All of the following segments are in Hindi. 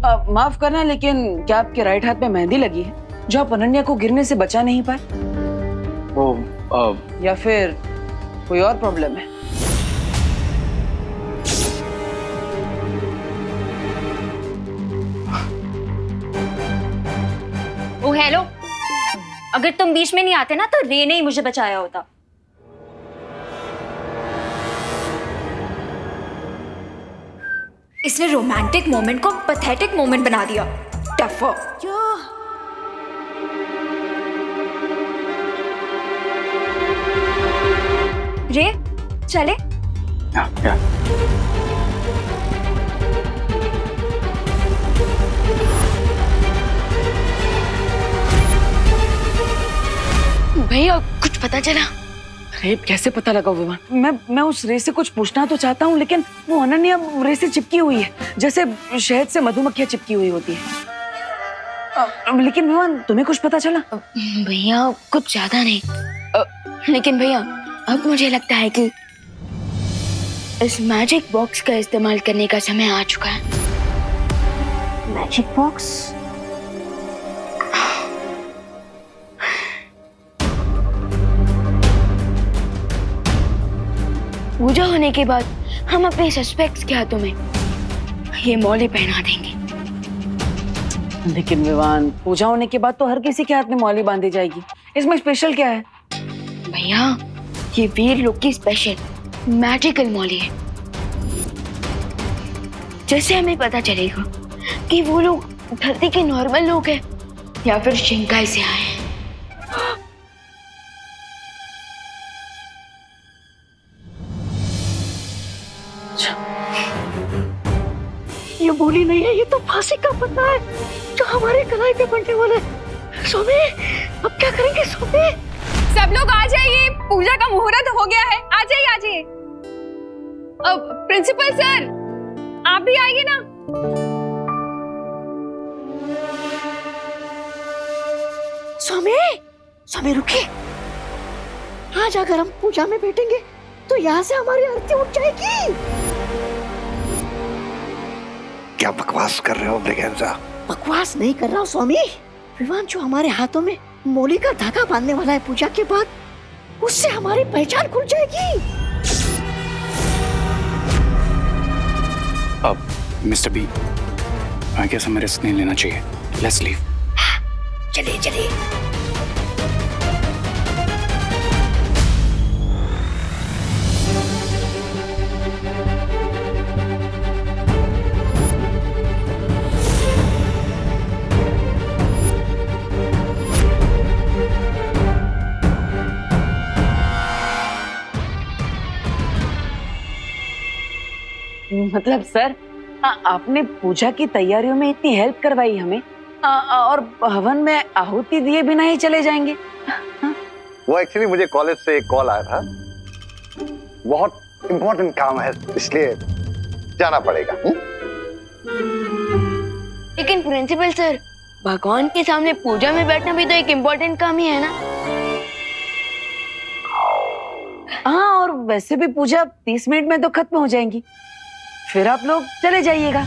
माफ करना, लेकिन क्या आपके राइट हाथ में मेहंदी लगी है जो आप अनन्या को गिरने से बचा नहीं पाए? या फिर कोई और प्रॉब्लम है? ओ हेलो, अगर तुम बीच में नहीं आते ना तो रे ने ही मुझे बचाया होता। इसने रोमांटिक मोमेंट को पैथेटिक मोमेंट बना दिया। टफर। रे चले। या। भैया कुछ पता चला? अरे कैसे पता लगा विमान? मैं उस रे से कुछ पूछना तो चाहता हूँ, लेकिन वो अनन्या रे से चिपकी हुई है, जैसे शहद से मधुमक्खियां चिपकी हुई होती है। लेकिन विमान, तुम्हें कुछ पता चला? भैया कुछ ज्यादा नहीं, लेकिन भैया अब मुझे लगता है कि इस मैजिक बॉक्स का इस्तेमाल करने का समय आ चुका है। Magic box? पूजा होने के बाद हम अपने सस्पेक्ट्स के हाथों में ये मौली पहना देंगे। लेकिन विवान, पूजा होने के बाद तो हर किसी के हाथ में मौली बांधी जाएगी, इसमें स्पेशल क्या है? भैया ये वीर लोग की स्पेशल मैजिकल मौली है, जैसे हमें पता चलेगा कि वो लोग धरती के नॉर्मल लोग हैं या फिर शिंकाई से आए हैं। ये बोली नहीं है, ये तो फांसी का पत्ता है जो हमारे कलाई पे बनने वाला है। सोमे, अब क्या करेंगे सोमे? सब लोग आ जाइए, पूजा का मुहूर्त हो गया है। आ जाइए आ जाइए। अब प्रिंसिपल सर आप भी आइए ना। सोमे, सोमे रुकिए। आज अगर हम पूजा में बैठेंगे तो यहाँ से हमारी आरती उठ जाएगी। क्या बकवास कर रहे हो ब्रिगेंजा? बकवास नहीं कर रहा हूँ स्वामी। विवान जो हमारे हाथों में मौली का धागा बांधने वाला है पूजा के बाद, उससे हमारी पहचान खुल जाएगी। अब मिस्टर बी, आई गेस हमें रिस्क नहीं लेना चाहिए। Let's leave. चलिए चलिए। मतलब सर, आपने पूजा की तैयारियों में इतनी हेल्प करवाई हमें, और हवन में आहुति दिए बिना ही चले जाएंगे? वो एक्चुअली मुझे कॉलेज से एक कॉल आया था, बहुत इम्पोर्टेंट काम है इसलिए जाना पड़ेगा। लेकिन प्रिंसिपल सर, भगवान के सामने पूजा में बैठना भी तो एक इम्पोर्टेंट काम ही है ना? हाँ, और वैसे भी पूजा 30 मिनट में तो खत्म हो जाएंगी, फिर आप लोग चले जाइएगा।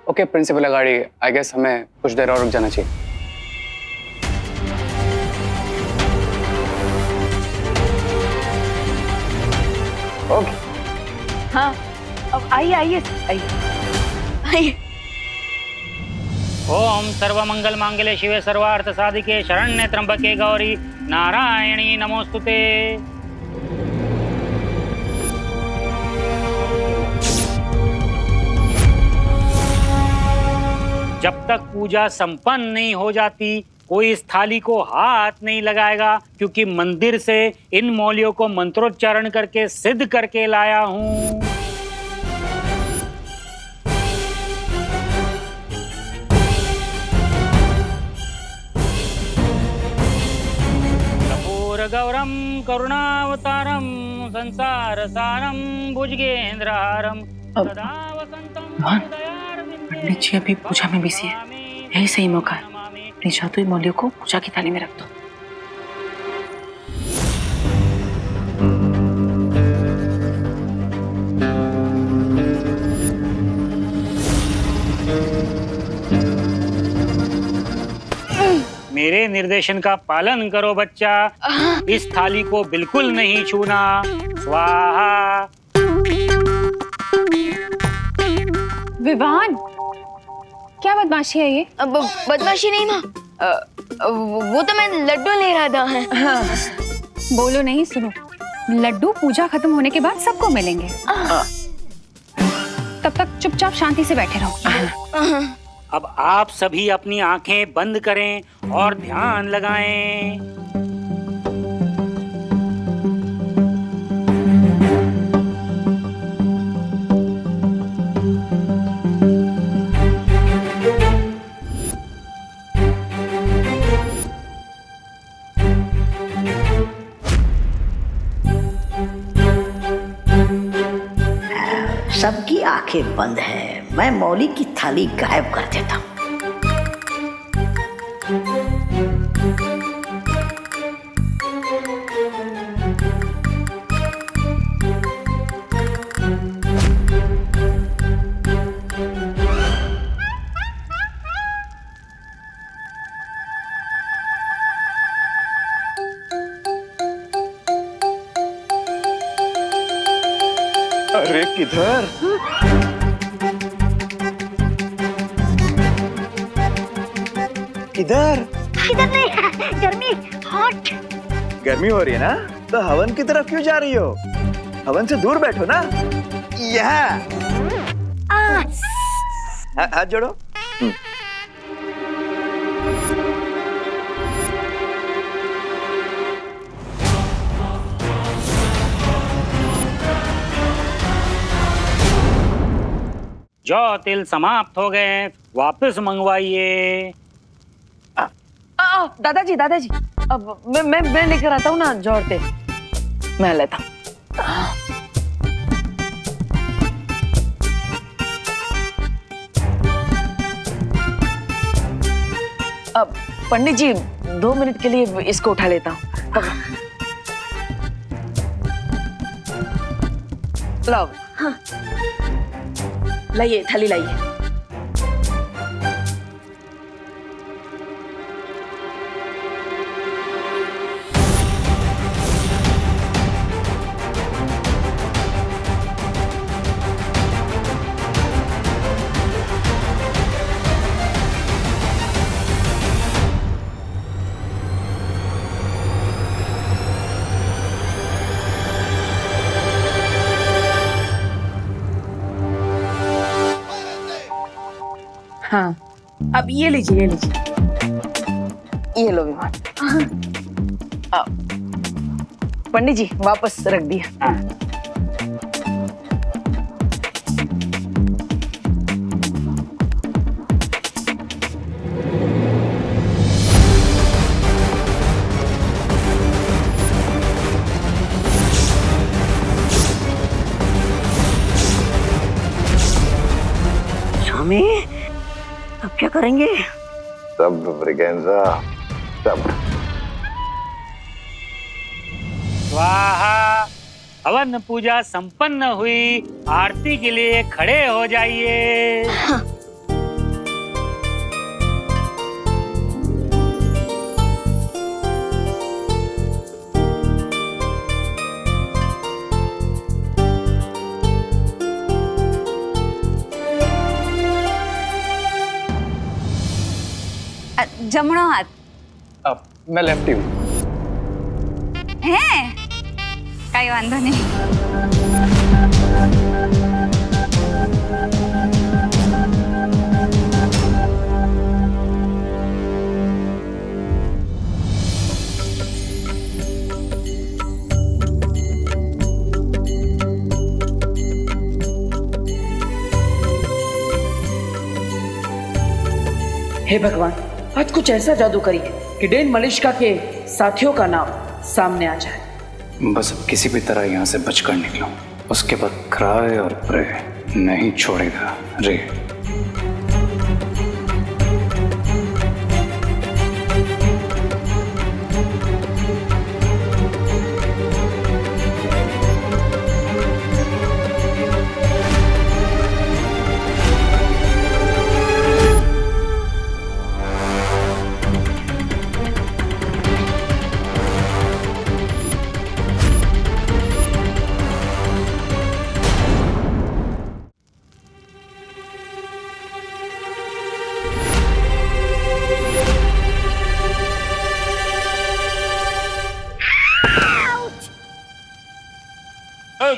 ओके प्रिंसिपल अगाड़ी, आई गेस हमें कुछ देर और रुक जाना चाहिए। ओके। हाँ, अब आइए आइए आइए। ओम सर्वमंगल मांगल्ये शिवे सर्वार्थ साधिके शरण्ये त्र्यंबके गौरी नारायणी नमोस्तुते। जब तक पूजा संपन्न नहीं हो जाती कोई इस थाली को हाथ नहीं लगाएगा, क्योंकि मंदिर से इन मौलियों को मंत्रोच्चारण करके सिद्ध करके लाया हूं। गौरम करुणावतारम संसार सारम भुजगेंद्रहारम सदा वसंतम हृदयारविंदे। पंडित जी अभी पूजा में बिजी है, यही सही मौका है। अपनी जादुई मौलियों को पूजा की थाली में रख दो। मेरे निर्देशन का पालन करो बच्चा। इस थाली को बिल्कुल नहीं छूना। स्वाहा। विवान, क्या बदमाशी है ये? अब बदमाशी नहीं माँ, वो तो मैं लड्डू ले रहा था। बोलो नहीं, सुनो। लड्डू पूजा खत्म होने के बाद सबको मिलेंगे। तब तक चुपचाप शांति से बैठे रहो। अब आप सभी अपनी आंखें बंद करें और ध्यान लगाएं। सबकी आंखें बंद है, मैं मौली की थाली गायब कर देता हूँ। अरे किधर? किधर? इधर नहीं, गर्मी, हॉट। गर्मी हो रही है ना, तो हवन की तरफ क्यों जा रही हो? हवन से दूर बैठो ना। यहाँ। हाथ जोड़ो। जो तिल समाप्त हो गए, वापस मंगवाइए। दादाजी दादाजी, अब मैं लेकर आता हूँ ना जौहर तेल, मैं लेता हूँ। अब पंडित जी 2 मिनट के लिए इसको उठा लेता हूँ। लाओ। हाँ। लाइए, थाली लाइए। हाँ, अब ये लीजिए, ये लीजिए, ये लो विमान। पंडित जी वापस रख दिया। स्वामी, अब क्या करेंगे? सब ब्रिगेंजा, सब। स्वाहा। हवन पूजा संपन्न हुई। आरती के लिए खड़े हो जाइए। जमणो हाथ अब मैं लेफ्टी हूँ। है, कई वांधो नहीं। हे भगवान, आज कुछ ऐसा जादू करिए कि डेन मलिश्का के साथियों का नाम सामने आ जाए। बस अब किसी भी तरह यहाँ से बचकर निकलो, उसके बाद क्राई और प्रे नहीं छोड़ेगा रे।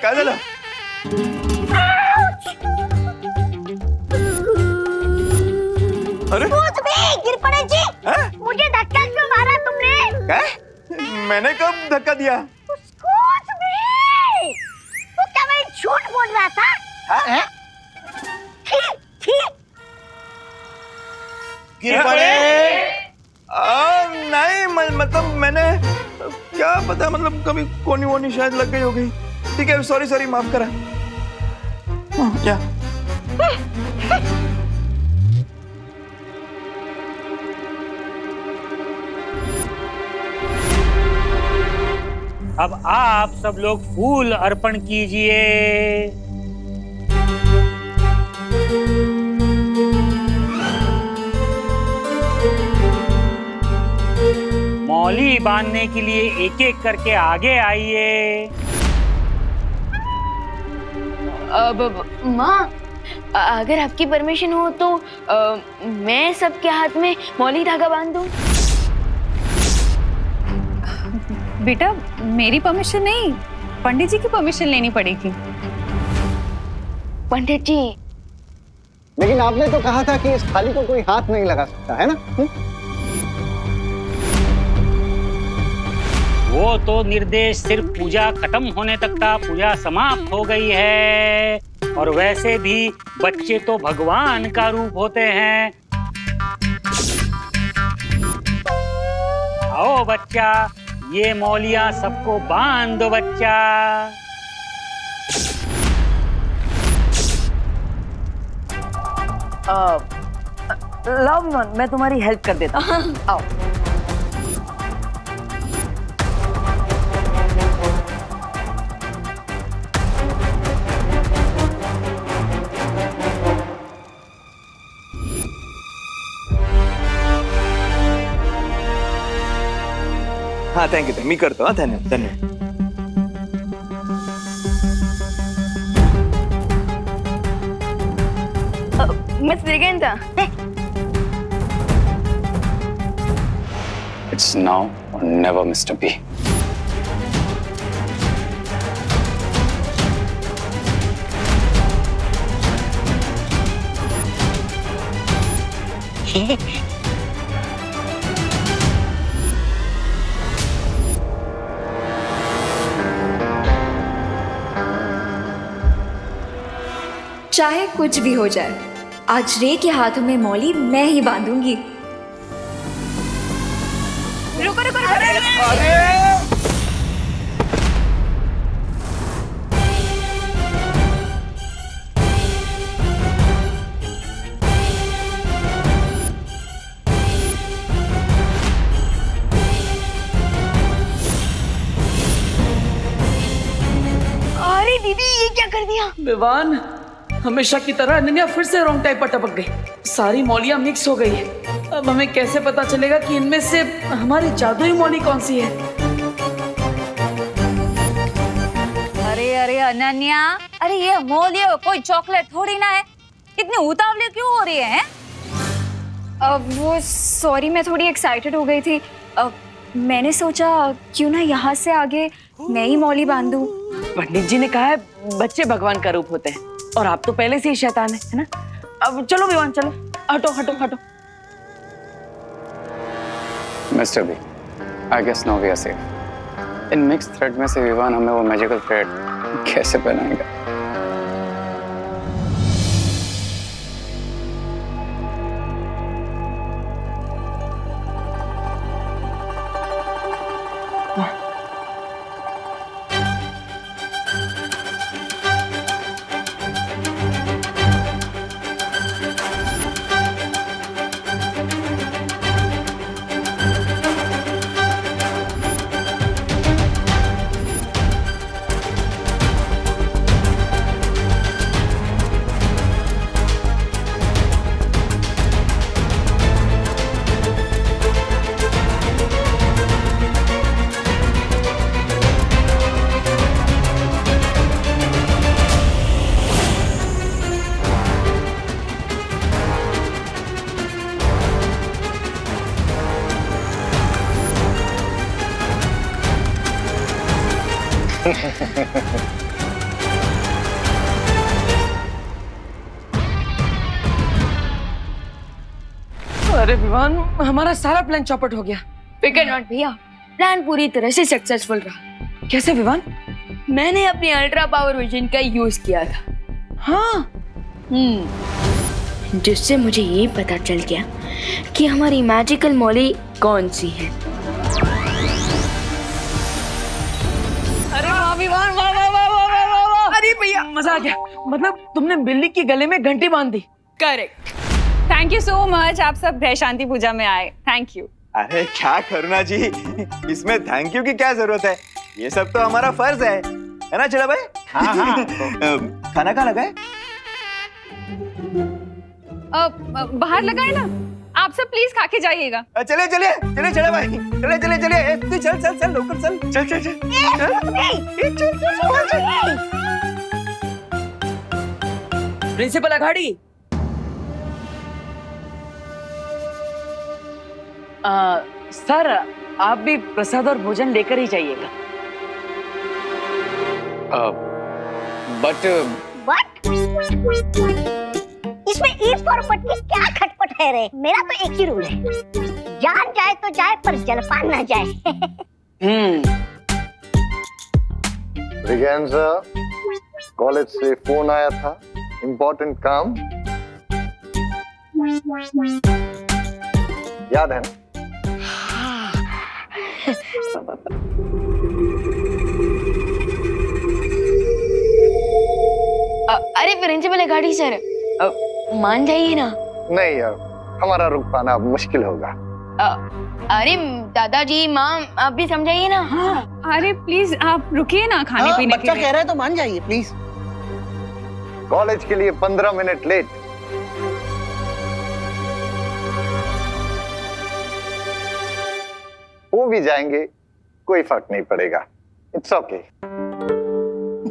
काय झालं? अरे गिर पड़े जी। हाँ? मुझे धक्का क्यों मारा तुमने? काय? मैंने कब धक्का दिया? Excuse me! तू क्या मैं झूठ बोल रहा था? हाँ? थी। गिर पड़े? नहीं मतलब मैंने क्या पता, मतलब कभी कोनी वोनी शायद लग गई होगी। ठीक है, सॉरी माफ करा। क्या? अब आप सब लोग फूल अर्पण कीजिए। मौली बांधने के लिए एक एक करके आगे आइए। माँ, अगर आपकी परमिशन हो तो मैं सबके हाथ में मौली धागा बांध दूं। बेटा मेरी परमिशन नहीं, पंडित जी की परमिशन लेनी पड़ेगी। पंडित जी, लेकिन आपने तो कहा था कि इस थाली को कोई हाथ नहीं लगा सकता है ना? वो तो निर्देश सिर्फ पूजा खत्म होने तक था। पूजा समाप्त हो गई है। और वैसे भी बच्चे तो भगवान का रूप होते हैं। आओ बच्चा, ये मौलियां सबको बांध दो बच्चा। लाओ विमान, मैं तुम्हारी हेल्प कर देता हूँ। आओ। हाँ थैंक यू, मी करतो। हाँ धन्यवाद। Miss Briganta. It's now or never, Mr. B. चाहे कुछ भी हो जाए, आज रे के हाथों में मौली मैं ही बांधूंगी। रुको रुको रुको। अरे दीदी, ये क्या कर दिया? विवान, हमेशा की तरह अनन्या फिर से रॉन्ग टाइप पर टपक गई। सारी मौलियां मिक्स हो गई है। अब हमें कैसे पता चलेगा कि इनमें से हमारी जादुई मौली कौन सी है? अरे अरे अनन्या, अरे ये मौलिया कोई चॉकलेट थोड़ी ना है। इतनी उतावली क्यों हो रही है? वो सॉरी, मैं थोड़ी एक्साइटेड हो गई थी। मैंने सोचा क्यों ना यहाँ से आगे मैं ही मौली बांधूं। पंडित जी ने कहा है बच्चे भगवान का रूप होते हैं, और आप तो पहले से ही शैतान है ना? अब चलो विवान, चलो, हटो हटो हटो। Mr. B, I guess now we are safe. In mix thread में से विवान हमें वो मैजिकल थ्रेड कैसे पहनाएगा? अरे विवान, हमारा सारा प्लान चौपट हो गया। फिकर नॉट भैया, प्लान पूरी तरह से सक्सेसफुल रहा। कैसे विवान? मैंने अपनी अल्ट्रा पावर विजन का यूज किया था। हाँ, जिससे मुझे ये पता चल गया कि हमारी मैजिकल मॉली कौन सी है। अरे वाह विवान, वाह वाह वाह वाह वाह वाह वाह। अरे भैया मजा आ गया। मतलब तुमने बिल्ली की गले में घंटी बांध दी। Correct. Thank you so much, आप सब ग्रह शांति पूजा में आए, थैंक यू। अरे क्या करुणा जी, इसमें थैंक यू की क्या जरूरत है, ये सब तो हमारा फर्ज है ना चला भाई? हाँ हाँ। खाना कहाँ लगा है? बाहर लगा है ना, आप सब प्लीज खा के जाइएगा। चले चले चले चले भाई, चले चले चले, तू चल चल चल लोकल चल चल चल चल प्रिंसिपल अघाड़ी, सर आप भी प्रसाद और भोजन लेकर ही जाइएगा। बट इसमें ईद पर बट की क्या खटपट है रे? मेरा तो एक ही रूल है, जान जाए तो जाए पर जलपान ना जाए। विज्ञान सर, कॉलेज से फोन आया था, इम्पोर्टेंट काम, याद है ना? अरे प्रिंसिपल गाड़ी सर, मान जाइए ना। नहीं यार, हमारा रुक पाना मुश्किल होगा। अरे दादाजी माँ, आप भी समझाइए ना। हाँ, अरे प्लीज आप रुकिए ना खाने पीने के लिए। बच्चा कह रहा है तो मान जाइए प्लीज। कॉलेज के लिए 15 मिनट लेट। वो भी जाएंगे, कोई फर्क नहीं पड़ेगा, इट्स ओके।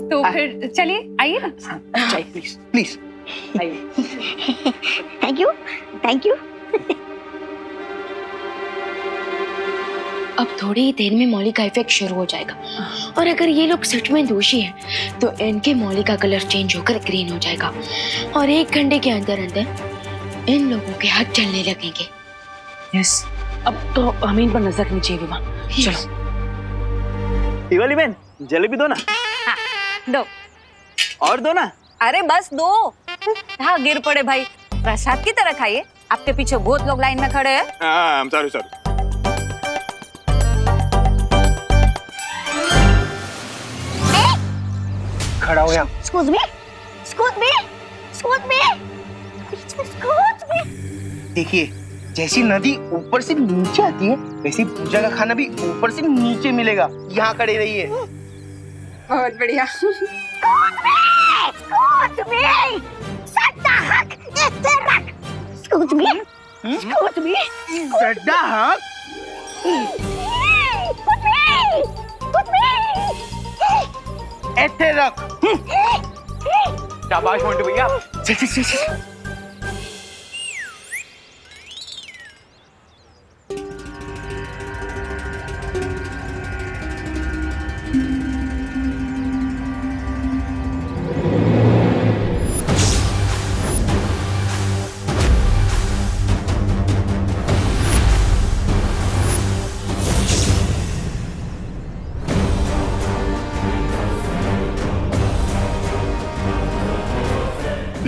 तो फिर चलिए, आइए ना। चाहिए please please. Thank you, thank you. अब थोड़ी ही देर में मौली का इफेक्ट शुरू हो जाएगा, और अगर ये लोग सच में दोषी हैं, तो इनके मौली का कलर चेंज होकर ग्रीन हो जाएगा, और 1 घंटे के अंदर अंदर इन लोगों के हाथ चलने लगेंगे। यस, अब तो हमें इन पर नजर रखनी चाहिए विमान। चलो दिवाली बहन, जलेबी दो ना। हाँ, दो। और दो ना। अरे बस दो। हाँ, गिर पड़े भाई, प्रसाद की तरह खाइए, आपके पीछे बहुत लोग लाइन में खड़े हैं। हाँ, सॉरी सॉरी। खड़ा हो गया। Excuse me, excuse me, excuse me, excuse me। देखिए, जैसी नदी ऊपर से नीचे आती है, वैसे पूजा का खाना भी ऊपर से नीचे मिलेगा। यहाँ खड़े रहिए। बहुत बढ़िया। Excuse me, सट्टा हक इसे रख। Excuse me, excuse me, सड्डा हक? Excuse me, excuse me। ऐसे रख। शाबाश मोंटू भैया। चल चल चल चल।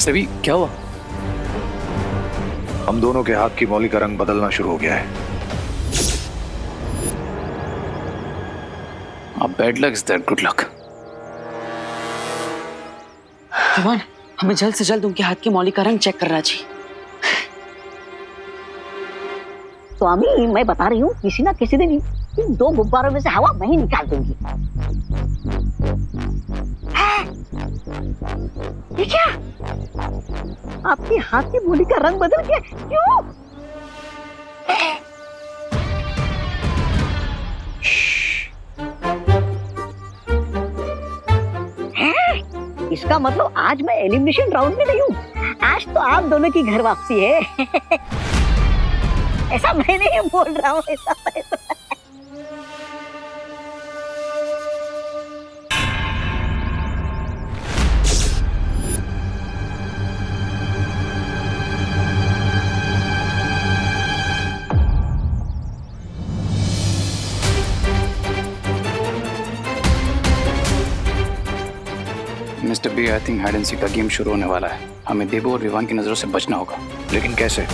सभी क्या हुआ? हम दोनों के हाथ की मौली का रंग बदलना शुरू हो गया है। Bad luck is that good luck. विमान, हमें जल्द से जल्द उनके हाथ की मौली का रंग चेक करना चाहिए। स्वामी, मैं बता रही हूँ, किसी ना किसी दिन इन 2 गुब्बारों में से हवा मैं ही निकाल दूंगी। ये क्या? आपके हाथ की मौली का रंग बदल गया, क्यों? इसका मतलब आज मैं एलिमिनेशन राउंड में नहीं हूँ, आज तो आप दोनों की घर वापसी है। ऐसा मैं नहीं बोल रहा हूँ, ऐसा अभी I think hide and seek का गेम शुरू होने वाला है। हमें देबू और विवान की नजरों से बचना होगा। लेकिन कैसे?